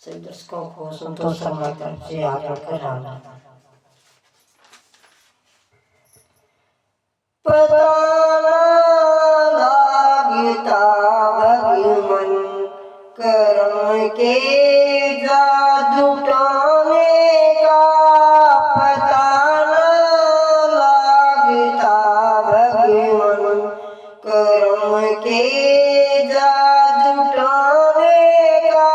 सभी दर्शकों को संतोष शर्मा की तरफ से हाथ जोड़कर राम राम। पता लगता भगवन कर्म के जादू टोने का, पता लगता भगवन कर्म के जादू टोने का।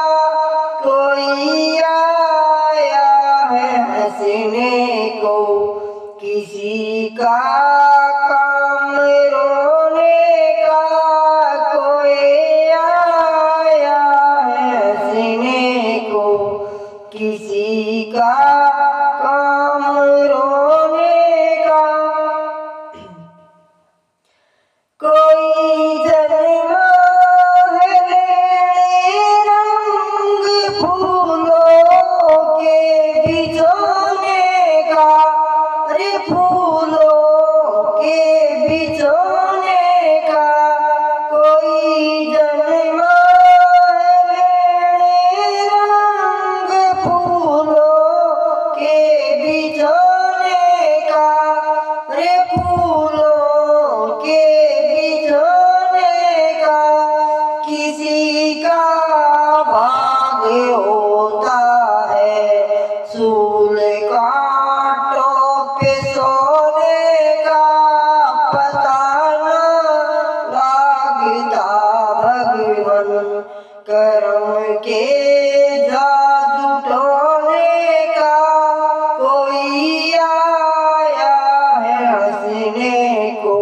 कोई आया है हंसने को, किसी का काम रोने का। कोई आया है हंसने को, किसी का काम रोने का। कोई जन्मा है रंग फूलों के बिछोने का, अरे फूलों के बिछोने का। कोई जन्मा है रंग फूलों के बिछोने का, अरे फूलों के बिछोने का। किसी का भाग्य होता है सूल कांटों पे सोने का, पता न लगता भगवन कर्म के जादू टोने का। कोई आया है हंसने को,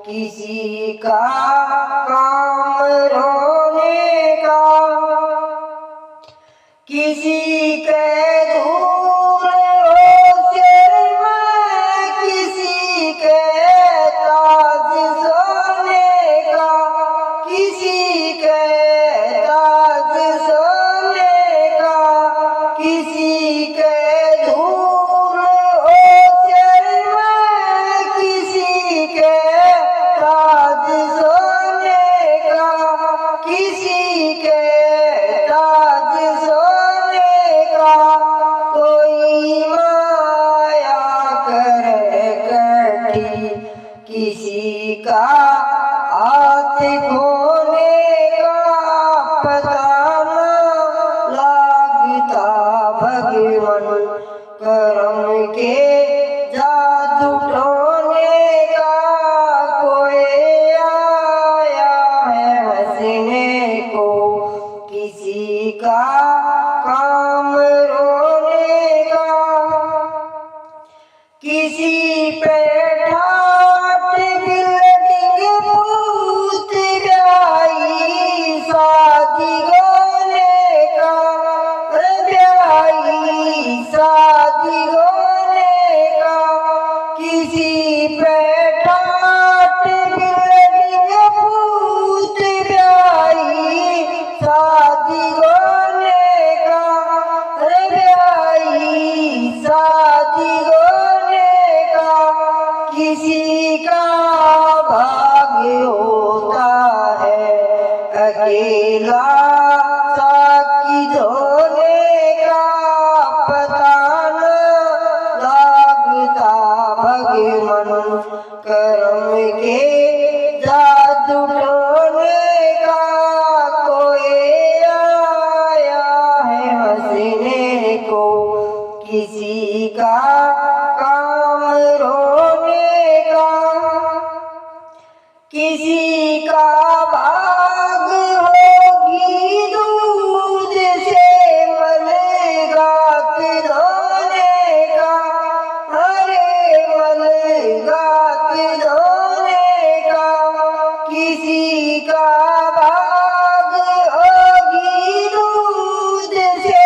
किसी का काम रोने का। किसी के धूल हो सिर में, किसी के ताज सोने का, किसी के ताज सोने का। किसी के धूल हो सिर में, किसी के ताज सोने का, किसी के ताज सोने का। कोई माया करे कटी, किसी का हाथ खोने का, पता न लगता भगवन कर्म के जादू टोने का। कोई आया है हंसने को, किसी का काम रोने का। किसी पे ठाट बिल्डिंग भूत ब्याई शादी होने का, ब्याई शादी होने का। किसी पे ठाट बिल्डिंग भूत ब्याई शादी होने का, ब्याई शादी होने का। किसी का भाग्य होता है अकेला साकी धोने का, पता न लगता भगवन कर्म के जादू टोने का। कोई आया है हंसने को, किसी का काम रोने का। किसी का भाग होगी दूध से मलगात धोने का, अरे मलगात धोने का। किसी का भाग होगी दूध से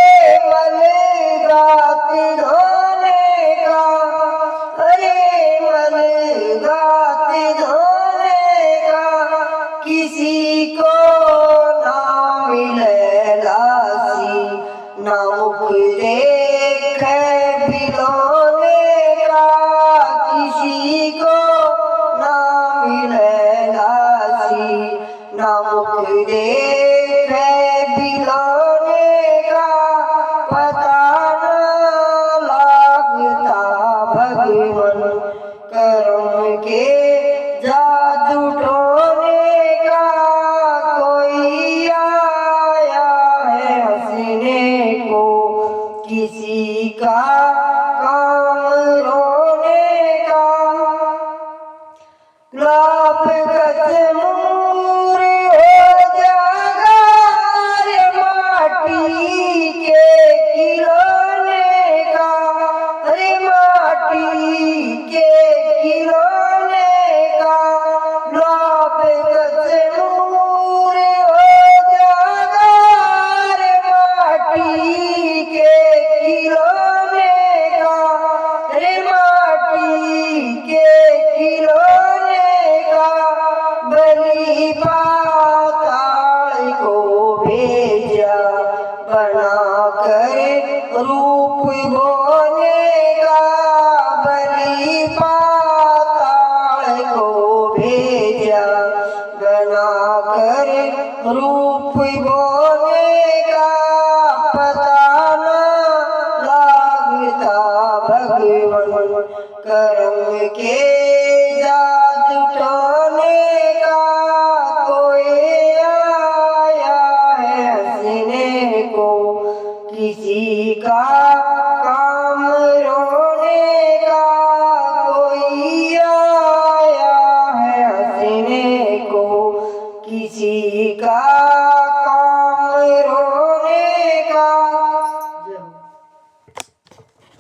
मलगात धोने का, अरे मलगात धोने का। किसी को ना मिले लासी, ना मुख देखे भिगोने का। किसी को ना मिले लासी, ना मुख देखे भिगोने का। रूप बोले का बलि पाताल को भेजा, बना कर रूप बोले